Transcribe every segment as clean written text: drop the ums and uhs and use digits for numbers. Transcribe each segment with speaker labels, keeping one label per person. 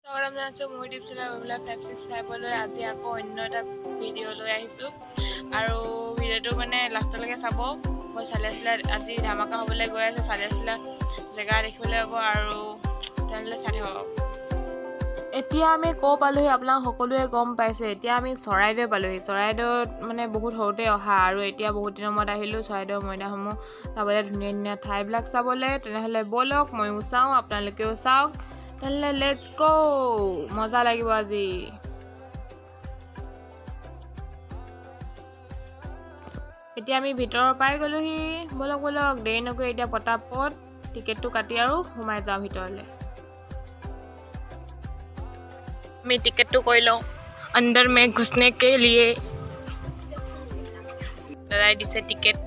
Speaker 1: মোৰ YouTube channel Urmila565 লৈ আজি আকৌ অন্য এটা ভিডিঅ' লৈ আহিছোঁ আৰু ভিডিঅ'টো মানে লাষ্টলৈকে চাব। মই চালিয়াচিলা আজি ধামাকা হ'বলৈ গৈ আছে। চালিয়াচিলা জেগা দেখিবলৈ পাব আৰু তেনেহ'লে চাই থাকক। এতিয়া আমি ক'ৰ পালোহি আপোনাক সকলোৱে গম পাইছে। এতিয়া আমি চৰাইদেউ পালোহি। চৰাইদেউত মানে বহুত সৰুতে অহা আৰু এতিয়া বহুত দিনৰ মূৰত আহিলোঁ চৰাইদেউৰ মৈদামসমূহ চাবলৈ, ধুনীয়া ধুনীয়া ঠাইবিলাক চাবলৈ। তেনেহ'লে ব'লক ময়ো চাওঁ, আপোনালোকেও চাওক। তেনেহ'লে লেটছ গো, মজা লাগিব আজি। এতিয়া আমি ভিতৰৰ পাই গ'লোহি। ব'লক ব'লক, দেৰি নকৰি এতিয়া পটাপট টিকেটটো কাটি আৰু সোমাই যাওঁ ভিতৰলৈ। আমি টিকেটটো কৰি লওঁ अंदर में घुसने के लिए। দাদাই দিছে টিকেট,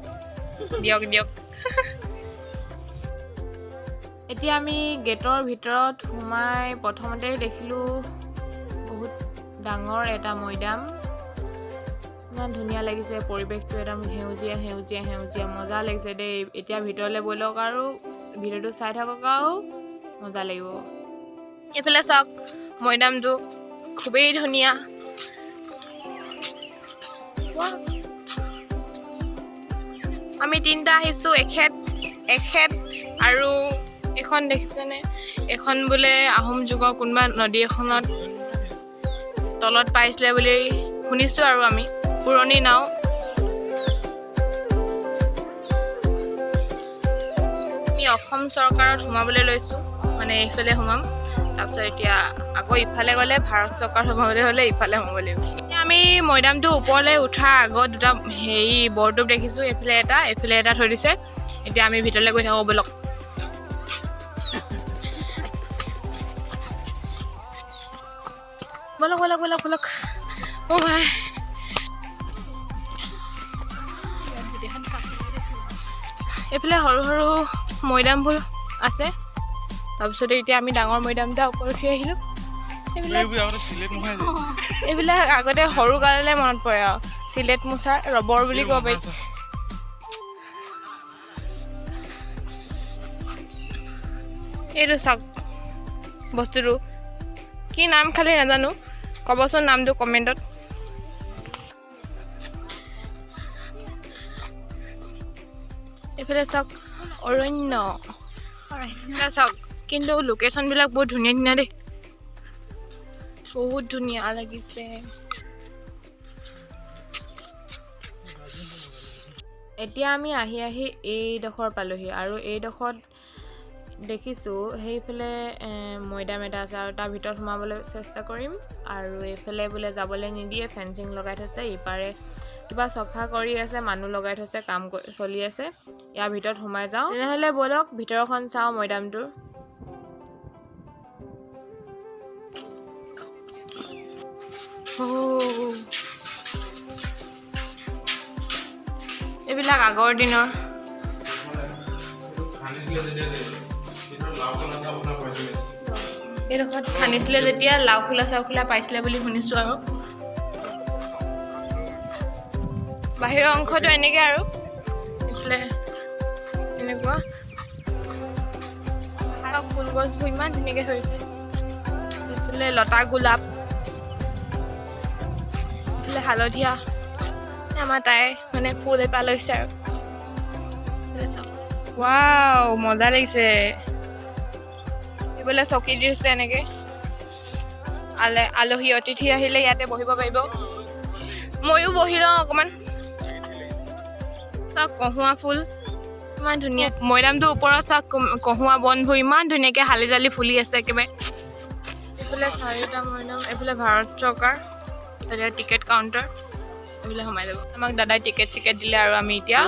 Speaker 1: দিয়ক দিয়ক। এতিয়া আমি গেটৰ ভিতৰত সোমাই প্ৰথমতে দেখিলোঁ বহুত ডাঙৰ এটা মৈদাম। ইমান ধুনীয়া লাগিছে পৰিৱেশটো, একদম সেউজীয়া সেউজীয়া সেউজীয়া, মজা লাগিছে দেই। এতিয়া ভিতৰলৈ ব'লক আৰু ভিডিঅ'টো চাই থাকক আৰু মজা লাগিব। এইফালে চাওক, মৈদামটো খুবেই ধুনীয়া। আমি তিনিটা আহিছোঁ, এখেত আৰু এখন দেখিছেনে, এখন বোলে আহোম যুগৰ কোনোবা নদী এখনত তলত পাইছিলে বুলি শুনিছোঁ আৰু আমি, পুৰণি নাও। আমি অসম চৰকাৰত সোমাবলৈ লৈছোঁ, মানে এইফালে সোমাম। তাৰপিছত এতিয়া আকৌ ইফালে গ'লে ভাৰত চৰকাৰত সোমাবলৈ হ'লে ইফালে সোমাব লাগিব। এতিয়া আমি মৈদামটো ওপৰলৈ উঠাৰ আগত দুটা বৰটোপ দেখিছোঁ, এইফালে এটা থৈ দিছে। এতিয়া আমি ভিতৰলৈ গৈ থাকোঁ ব'লক। ব'লক ব'লক ব'লক ব'লক। অ' ভাই, এইফালে সৰু সৰু মৈদামবোৰ আছে। তাৰপিছতে এতিয়া আমি ডাঙৰ মৈদাম এটা ওপৰত উঠি আহিলোঁ। এইবিলাক আগতে সৰু কাললৈ মনত পৰে আৰু, চিলেট মোচাৰ ৰবৰ বুলি ক'ব পাৰি। এইটো চাওক বস্তুটো, কি নাম খালি নাজানো, ক'বচোন নামটো কমেণ্টত। এইফালে চাওক অৰণ্য চাওক, কিন্তু লোকেশ্যনবিলাক বহুত ধুনীয়া ধুনীয়া দেই, বহুত ধুনীয়া লাগিছে। এতিয়া আমি আহি এইডোখৰ পালোহি আৰু এইডোখৰত দেখিছোঁ সেইফালে মৈদাম এটা আছে আৰু তাৰ ভিতৰত সোমাবলৈ চেষ্টা কৰিম। আৰু এইফালে বোলে যাবলৈ নিদিয়ে, ফেঞ্চিং লগাই থৈছে। ইপাৰে কিবা চফা কৰি আছে, মানুহ লগাই থৈছে, কাম চলি আছে। ইয়াৰ ভিতৰত সোমাই যাওঁ। তেনেহ'লে ব'লক ভিতৰখন চাওঁ মৈদামটোৰ। এইবিলাক আগৰ দিনৰ, এইডোখৰত খান্দিছিলে যেতিয়া লাওখোলা চাউখোলা পাইছিলে বুলি শুনিছোঁ। আৰু বাহিৰৰ অংশটো এনেকৈ, আৰু এইফালে এনেকুৱা ফুল গছবোৰ ইমান ধুনীয়াকৈ ধৰিছে। এইফালে লতা গোলাপ, এইফালে হালধীয়া, আমাৰ তাই মানে ফুল এপাহ লৈছে আৰু। ৱাও, মজা লাগিছে। এইফালে চকী দিছে এনেকৈ, আলহী অতিথি আহিলে ইয়াতে বহিব পাৰিব। ময়ো বহি লওঁ অকণমান। চাওক কহুৱা ফুল ইমান ধুনীয়া। মৈদামটোৰ ওপৰত চাওক কহুৱা বনবোৰ ইমান ধুনীয়াকৈ হালি জালি ফুলি আছে একেবাৰে। এইফালে 4টা মৈদাম, এইফালে ভাৰত চৰকাৰ, এতিয়া টিকেট কাউণ্টাৰ, এইফালে সোমাই যাব। আমাক দাদাই টিকেট চিকেট দিলে আৰু আমি এতিয়া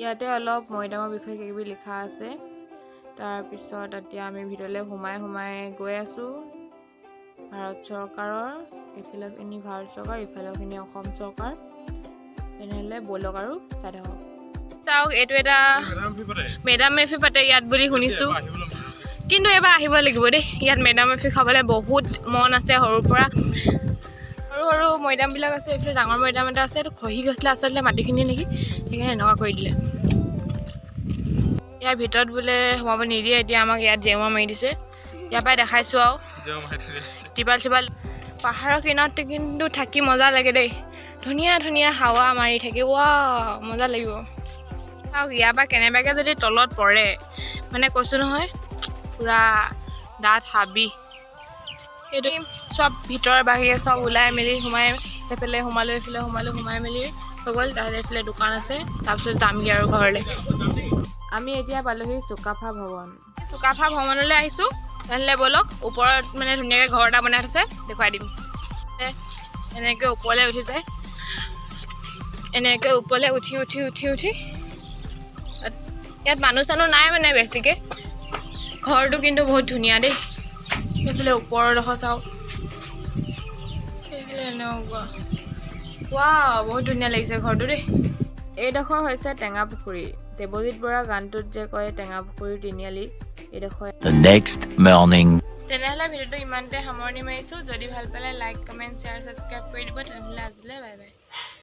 Speaker 1: ইয়াতে অলপ মৈদামৰ বিষয়ে কিবা লিখা আছে। তাৰপিছত এতিয়া আমি ভিতৰলৈ সোমাই গৈ আছোঁ। ভাৰত চৰকাৰৰ এইফালেখিনি ভাৰত চৰকাৰ, ইফালেখিনি অসম চৰকাৰ। তেনেহ'লে ব'লক আৰু চাই থাকক। চাওক, এইটো এটা মেডাম মেফি পাতে ইয়াত বুলি শুনিছোঁ, কিন্তু এবাৰ আহিব লাগিব দেই। ইয়াত মেডাম মেফি খাবলৈ বহুত মন আছে সৰুৰ পৰা। সৰু সৰু মৈদামবিলাক আছে, এইফালে ডাঙৰ মৈদাম এটা আছে। এইটো খহি গৈছিলে আচলতে মাটিখিনি নেকি, সেইকাৰণে এনেকুৱা কৰি দিলে। ইয়াৰ ভিতৰত বোলে সোমাব নিদিয়ে। এতিয়া আমাক ইয়াত জেওৰা মাৰি দিছে। ইয়াৰ পৰাই দেখাইছোঁ আৰু টিপাল চিপাল পাহাৰৰ কিনাৰত কিন্তু থাকি মজা লাগে দেই ধুনীয়া ধুনীয়া হাৱা মাৰি থাকে ৱা মজা লাগিব আৰু ইয়াৰ পৰা কেনেবাকৈ যদি তলত পৰে মানে কৈছোঁ নহয় পূৰা দাঁত হাবি সেইটো চব ভিতৰ বাহিৰে চব ওলাই মেলি সোমাই এইফালে সোমালোঁ এইফালে সোমালোঁ সোমাই মেলি হৈ গ'ল তাৰপিছত এইফালে দোকান আছে তাৰপিছত যামগৈ আৰু ঘৰলৈ আমি এতিয়া পালোহি চুকাফা ভৱন চুকাফা ভৱনলৈ আহিছোঁ তেনেহ'লে ব'লক ওপৰত মানে ধুনীয়াকৈ ঘৰ এটা বনাই থৈছে দেখুৱাই দিম এনেকৈ ওপৰলৈ উঠি যায় এনেকৈ ওপৰলৈ উঠি উঠি উঠি উঠি ইয়াত মানুহ চানুহ নাই মানে বেছিকৈ ঘৰটো কিন্তু বহুত ধুনীয়া দেই সেইফালে ওপৰৰ ডোখৰ চাওক সেইফালে এনেকুৱা ৱা বহুত ধুনীয়া লাগিছে ঘৰটো দেই এইডোখৰ হৈছে টেঙা পুখুৰী দেৱজিৎ বৰা গানটোত যে কয় টেঙা পুখুৰী তিনিআলি এইডোখৰ তেনেহ'লে ভিডিঅ'টো ইমানতে সামৰণি মাৰিছোঁ যদি ভাল পালে লাইক কমেণ্ট শ্বেয়াৰ ছাবস্ক্ৰাইব কৰি দিব তেনেহ'লে আজিলৈ বাই বাই